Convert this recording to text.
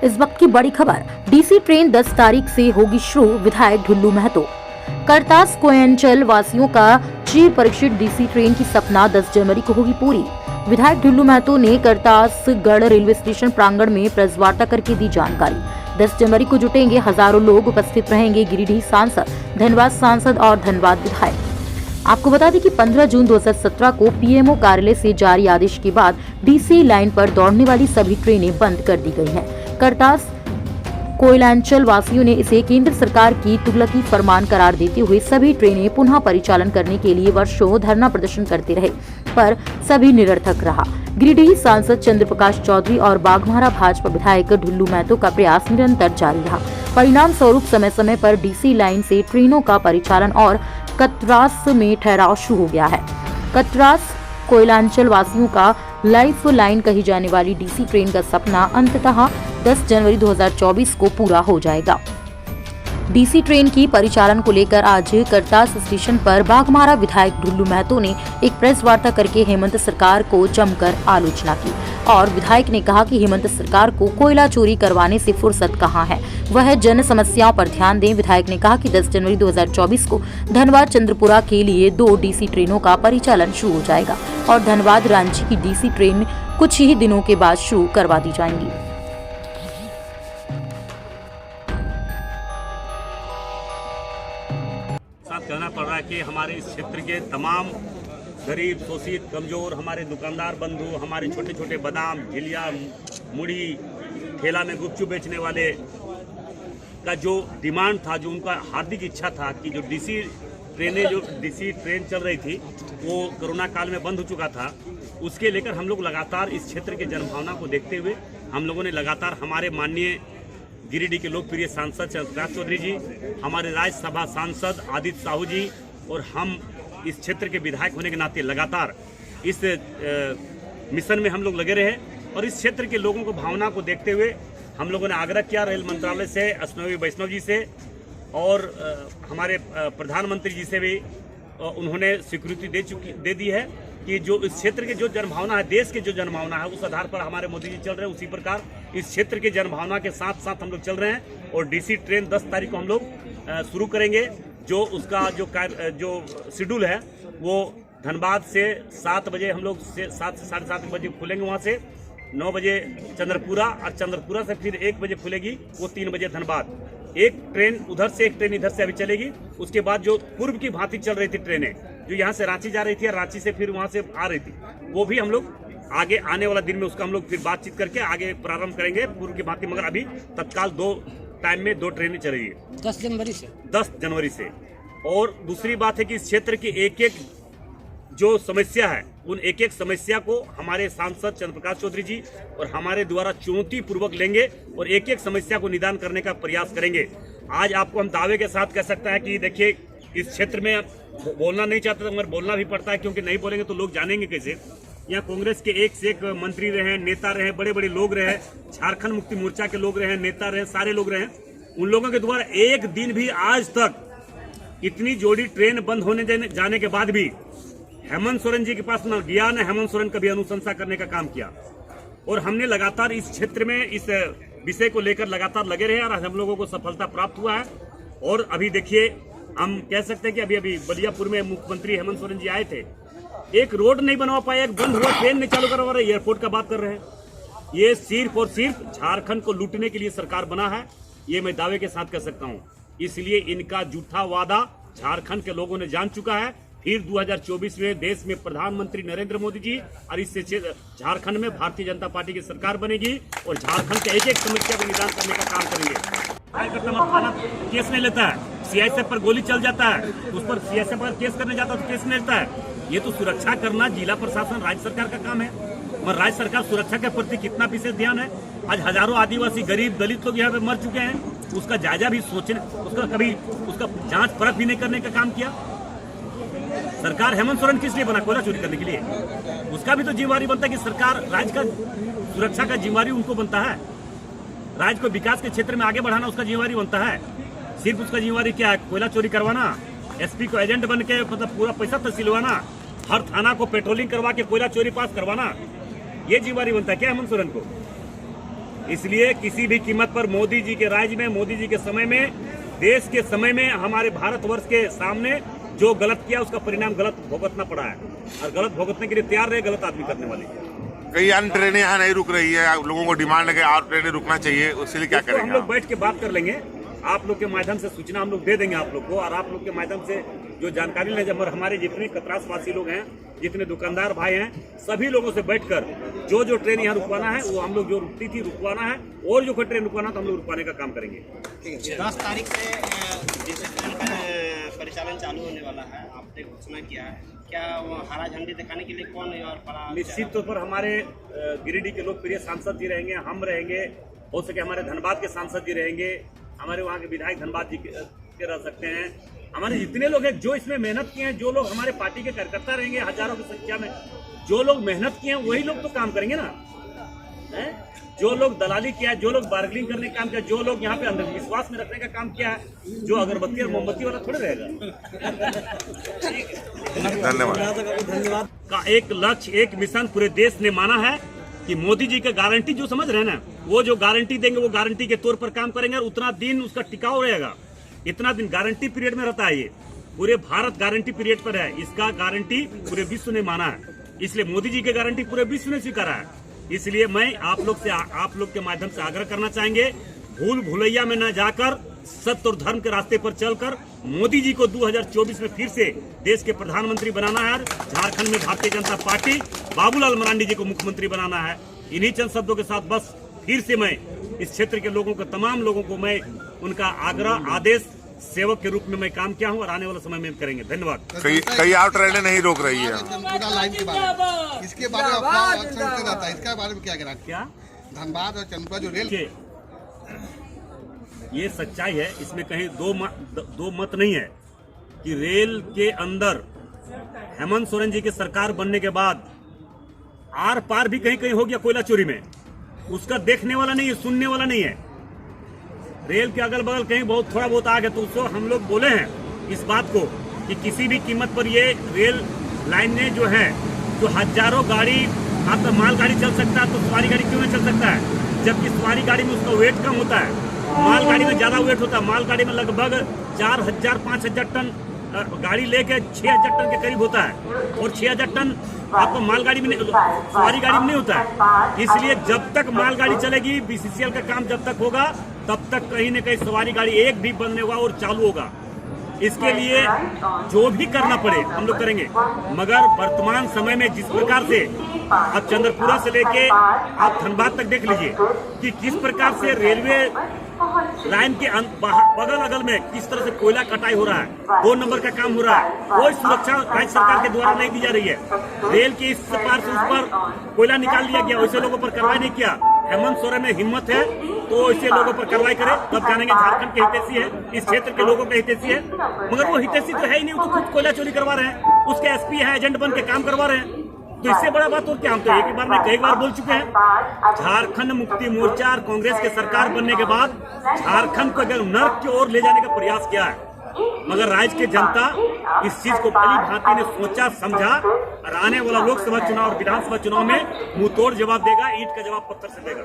इस वक्त की बड़ी खबर, डीसी ट्रेन 10 तारीख से होगी शुरू। विधायक ढुल्लू महतो। करतास कोयंचल वासियों का चिर परीक्षित डीसी ट्रेन की सपना 10 जनवरी को होगी पूरी। विधायक ढुल्लू महतो ने करतासगढ़ रेलवे स्टेशन प्रांगण में प्रेस वार्ता करके दी जानकारी। 10 जनवरी को जुटेंगे हजारों लोग, उपस्थित रहेंगे गिरिडीह सांसद, धनबाद सांसद और धनबाद विधायक। आपको बता दें कि 15 जून 2017 को पीएमओ कार्यालय से जारी आदेश के बाद डीसी लाइन पर दौड़ने वाली सभी ट्रेनें बंद कर दी गई हैं। करतास कोयलांचल वासियों ने इसे केंद्र सरकार की तुगलकी फरमान करार देते हुए सभी ट्रेनें पुनः परिचालन करने के लिए वर्षों धरना प्रदर्शन करते रहे, पर सभी निरर्थक रहा। गिरिडीह सांसद चंद्र प्रकाश चौधरी और बाघमारा भाजपा विधायक ढुल्लू महतो का प्रयास निरंतर जारी रहा। परिणाम स्वरूप समय समय पर डीसी लाइन से ट्रेनों का परिचालन और कतरास में ठहराव शुरू हो गया है। कतरास कोयलांचल वासियों का लाइफ लाइन कही जाने वाली डीसी ट्रेन का सपना अंततः 10 जनवरी 2024 को पूरा हो जाएगा। डीसी ट्रेन की परिचालन को लेकर आज करतास स्टेशन पर बाघमारा विधायक ढुल्लू महतो ने एक प्रेस वार्ता करके हेमंत सरकार को जमकर आलोचना की और विधायक ने कहा कि हेमंत सरकार को कोयला चोरी करवाने से फुर्सत कहां है, वह जन समस्याओं पर ध्यान दें। विधायक ने कहा कि 10 जनवरी 2024 को धनबाद चंद्रपुरा के लिए 2 डीसी ट्रेनों का परिचालन शुरू हो जाएगा और धनबाद रांची की डीसी ट्रेन कुछ ही दिनों के बाद शुरू करवा दी जाएंगी। कहना पड़ रहा है कि हमारे इस क्षेत्र के तमाम गरीब, शोषित, कमजोर हमारे दुकानदार बंधु, हमारे छोटे छोटे बादाम, झिलिया, मुड़ी, ठेला में गुपचुप बेचने वाले का जो डिमांड था, जो उनका हार्दिक इच्छा था कि जो डीसी ट्रेन चल रही थी वो कोरोना काल में बंद हो चुका था, उसके लेकर हम लोग लगातार इस क्षेत्र के जनभावना को देखते हुए हम लोगों ने लगातार हमारे माननीय गिरिडीह के लोकप्रिय सांसद चंद्र प्रकाश चौधरी जी, हमारे राज्यसभा सांसद आदित्य साहू जी और हम इस क्षेत्र के विधायक होने के नाते लगातार इस मिशन में हम लोग लगे रहे और इस क्षेत्र के लोगों को भावना को देखते हुए हम लोगों ने आग्रह किया रेल मंत्रालय से, अश्विनी वैष्णव जी से और हमारे प्रधानमंत्री जी से भी उन्होंने स्वीकृति दे दी है कि जो इस क्षेत्र के जो जनभावना है, देश के जो जनभावना है, उस आधार पर हमारे मोदी जी चल रहे हैं, उसी प्रकार इस क्षेत्र के जनभावना के साथ साथ हम लोग चल रहे हैं और डीसी ट्रेन 10 तारीख को हम लोग शुरू करेंगे। जो उसका जो शेड्यूल है वो धनबाद से 7 बजे हम लोग 7 से 7:30 बजे खुलेंगे, वहाँ से 9 बजे चंद्रपुरा और चंद्रपुरा से फिर 1 बजे खुलेगी, वो 3 बजे धनबाद। एक ट्रेन उधर से, एक ट्रेन इधर से अभी चलेगी। उसके बाद जो पूर्व की भांति चल रही थी ट्रेनें, जो यहाँ से रांची जा रही थी और रांची से फिर वहाँ से आ रही थी, वो भी हम लोग आगे आने वाला दिन में उसका हम लोग फिर बातचीत करके आगे प्रारंभ करेंगे पूर्व की भांति। मगर अभी तत्काल 2 टाइम में 2 ट्रेनें चलेगी 10 जनवरी से। और दूसरी बात है कि इस क्षेत्र की एक एक जो समस्या है, उन एक एक समस्या को हमारे सांसद चंद्र प्रकाश चौधरी जी और हमारे द्वारा चुनौती पूर्वक लेंगे और एक एक समस्या को निदान करने का प्रयास करेंगे। आज आपको हम दावे के साथ कह सकते हैं कि देखिए, इस क्षेत्र में बोलना नहीं चाहते मगर बोलना भी पड़ता है, क्योंकि नहीं बोलेंगे तो लोग जानेंगे कैसे। यहाँ कांग्रेस के एक से एक मंत्री रहे, नेता रहे, बड़े बड़े लोग रहे, झारखंड मुक्ति मोर्चा के लोग रहे, नेता रहे, सारे लोग रहे। उन लोगों के द्वारा एक दिन भी आज तक इतनी जोड़ी ट्रेन बंद होने जाने के बाद भी हेमंत सोरेन जी के पास न गया, न हेमंत सोरेन कभी अनुशंसा करने का काम किया। और हमने लगातार इस क्षेत्र में इस विषय को लेकर लगातार लगे रहे और आज हम लोगों को सफलता प्राप्त हुआ है। और अभी देखिए, हम कह सकते हैं कि अभी बलियापुर में मुख्यमंत्री हेमंत सोरेन जी आए थे, एक रोड नहीं बनवा पाए, एक बंद हुआ ट्रेन नहीं चालू करवा रहे, एयरपोर्ट का बात कर रहे हैं। ये सिर्फ और सिर्फ झारखंड को लूटने के लिए सरकार बना है, ये मैं दावे के साथ कह सकता हूँ। इसलिए इनका झूठा वादा झारखंड के लोगों ने जान चुका है। फिर 2024 में देश में प्रधानमंत्री नरेंद्र मोदी जी और इससे झारखंड में भारतीय जनता पार्टी की सरकार बनेगी और झारखंड के एक एक समस्या को निदान करने का काम करेंगे। केस नहीं लेता है, सीआईएसएफ पर गोली चल जाता है, उस पर सीआईएसएफ पर केस करने जाता है तो केस नहीं लेता है। ये तो सुरक्षा करना जिला प्रशासन, राज्य सरकार का काम है। मगर राज्य सरकार सुरक्षा के प्रति कितना विशेष ध्यान है? आज हजारों आदिवासी, गरीब, दलित लोग यहाँ पे मर चुके हैं, उसका जायजा भी सोचने, उसका जांच परख भी नहीं करने का काम किया। सरकार हेमंत सोरेन किस लिए बना? कोयला चोरी करने के लिए। उसका भी तो जिम्मेवारी बनता है कि सरकार राज्य का सुरक्षा का जिम्मेवारी उनको बनता है। राज्य को विकास के क्षेत्र में आगे बढ़ाना उसका जिम्मेवारी बनता है। सिर्फ उसका जिम्मेवारी क्या है? कोयला चोरी करवाना, एसपी को एजेंट बन के मतलब पूरा पैसा तहसीलवाना, हर थाना को पेट्रोलिंग करवा के कोयला चोरी पास करवाना, ये जिम्मेवारी बनता है क्या हेमंत सोरेन को? इसलिए किसी भी कीमत पर मोदी जी के राज में, मोदी जी के समय में, देश के समय में हमारे भारतवर्ष के सामने जो गलत किया उसका परिणाम गलत भुगतना पड़ा है, और गलत भुगतने के लिए तैयार रहे गलत आदमी करने वाले। कई अन्य ट्रेनें यहाँ नहीं रुक रही है, लोगों को डिमांड है कि और ट्रेनें रुकना चाहिए, उसके लिए क्या हम करेंगे? लोग बैठ के बात कर लेंगे, आप लोग के माध्यम से सूचना हम लोग दे देंगे आप लोग को, और आप लोग के माध्यम से जो जानकारी लें, जब हमारे जितने कतरासवासी लोग हैं, जितने दुकानदार भाई हैं, सभी लोगों से बैठकर जो जो ट्रेन यहाँ रुकवाना है वो हम लोग जो रुकती थी रुकवाना है, और जो कोई ट्रेन रुकवाना तो हम लोग रुकवाने का काम करेंगे। 10 तारीख से डीसी ट्रेन का परिचालन चालू होने वाला है, आपने घोषणा किया है, क्या वो हरा झंडी दिखाने के लिए कौन और बड़ा? निश्चित तौर पर हमारे गिरिडीह के लोकप्रिय सांसद जी रहेंगे, हम रहेंगे, हो सके हमारे धनबाद के सांसद जी रहेंगे, हमारे वहाँ के विधायक धनबाद जी के रह सकते हैं, हमारे जितने लोग हैं जो इसमें मेहनत किए हैं, जो लोग हमारे पार्टी के कार्यकर्ता रहेंगे हजारों की संख्या में, जो लोग मेहनत किए हैं वही लोग तो काम करेंगे ना, है? जो लोग दलाली किया है, जो लोग बार्गेनिंग करने का काम किया, जो लोग यहाँ पे अंधविश्वास में रखने का काम किया है, जो अगरबत्ती और मोमबत्ती वाला थोड़े रहेगा। धन्यवाद। का एक लक्ष्य, एक मिशन पूरे देश ने माना है कि मोदी जी का गारंटी जो समझ रहे हैं ना, वो जो गारंटी देंगे वो गारंटी के तौर पर काम करेंगे, और उतना दिन उसका टिकाऊ रहेगा, इतना दिन गारंटी पीरियड में रहता है। ये पूरे भारत गारंटी पीरियड पर है, इसका गारंटी पूरे विश्व ने माना है, इसलिए मोदी जी की गारंटी पूरे विश्व ने स्वीकारा है। इसलिए मैं आप लोग के माध्यम से आग्रह करना चाहेंगे, भूल भुलैया में न जाकर सत्य और धर्म के रास्ते पर चलकर मोदी जी को 2024 में फिर से देश के प्रधानमंत्री बनाना है, झारखंड में भारतीय जनता पार्टी बाबूलाल मरांडी जी को मुख्यमंत्री बनाना है। इन्हीं चंद शब्दों के साथ बस फिर से मैं इस क्षेत्र के लोगों को, तमाम लोगों को मैं उनका आग्रह, आदेश, सेवक के रूप में मैं काम किया हूं, और आने वाला समय में करेंगे। धन्यवाद। कई और ट्रेनें नहीं रोक रही है। पूरा लाइन के बारे में, इसके बारे में अफवाह अक्सर रहता है, इसके बारे में क्या कहना? क्या धनबाद और चंदपुर जो रेल, ये सच्चाई है, इसमें कहीं दो मत नहीं है कि रेल के अंदर हेमंत सोरेन जी की सरकार बनने के बाद आर पार भी कहीं कहीं हो गया कोयला चोरी में, उसका देखने वाला नहीं है, सुनने वाला नहीं है। रेल के अगल बगल कहीं बहुत थोड़ा बहुत आ गया, तो उसको हम लोग बोले हैं इस बात को कि किसी भी कीमत पर ये रेल लाइनें जो है, जो हजारों गाड़ी, आप मालगाड़ी चल सकता है तो सवारी गाड़ी क्यों नहीं चल सकता है? जबकि सवारी गाड़ी में उसका वेट कम होता है, मालगाड़ी में ज्यादा वेट होता है। मालगाड़ी में लगभग 4000-5000 टन गाड़ी लेके 6000 टन के करीब होता है, और 6000 टन आपको मालगाड़ी में सवारी गाड़ी में नहीं होता है। इसलिए जब तक मालगाड़ी चलेगी, बीसीसीएल का काम जब तक होगा, तब तक कहीं न कहीं सवारी गाड़ी एक भी बंद नहीं होगा और चालू होगा। इसके लिए जो भी करना पड़े हम लोग करेंगे, मगर वर्तमान समय में जिस प्रकार से अब चंद्रपुरा से लेके आप धनबाद तक देख लीजिए कि किस प्रकार से रेलवे लाइन के बगल अगल में किस तरह से कोयला कटाई हो रहा है, 2 नंबर का काम हो रहा है, कोई सुरक्षा राज्य सरकार के द्वारा नहीं दी जा रही है। रेल के इस पार से उस पर कोयला निकाल लिया गया, वैसे लोगों पर कार्रवाई नहीं किया। हेमंत सोरेन में हिम्मत है तो ऐसे लोगों पर कार्रवाई करे, तब जानेंगे झारखंड के हितैषी है, इस क्षेत्र के लोगों के हितैषी है। मगर वो हितैषी तो है ही नहीं, वो तो खुद कोयला चोरी करवा रहे हैं, उसके एसपी है, एजेंट बन के काम करवा रहे हैं। तो इससे बड़ा बात और क्या? हम तो एक बार में कई बार बोल चुके हैं, झारखंड मुक्ति मोर्चा और कांग्रेस के सरकार बनने के बाद झारखंड को अगर नर्क की ओर ले जाने का प्रयास किया है, मगर राज्य की जनता इस चीज को भली भांति ने सोचा समझा, और आने वाला लोकसभा चुनाव और विधानसभा चुनाव में मुंह तोड़ जवाब देगा, ईंट का जवाब पत्थर से देगा।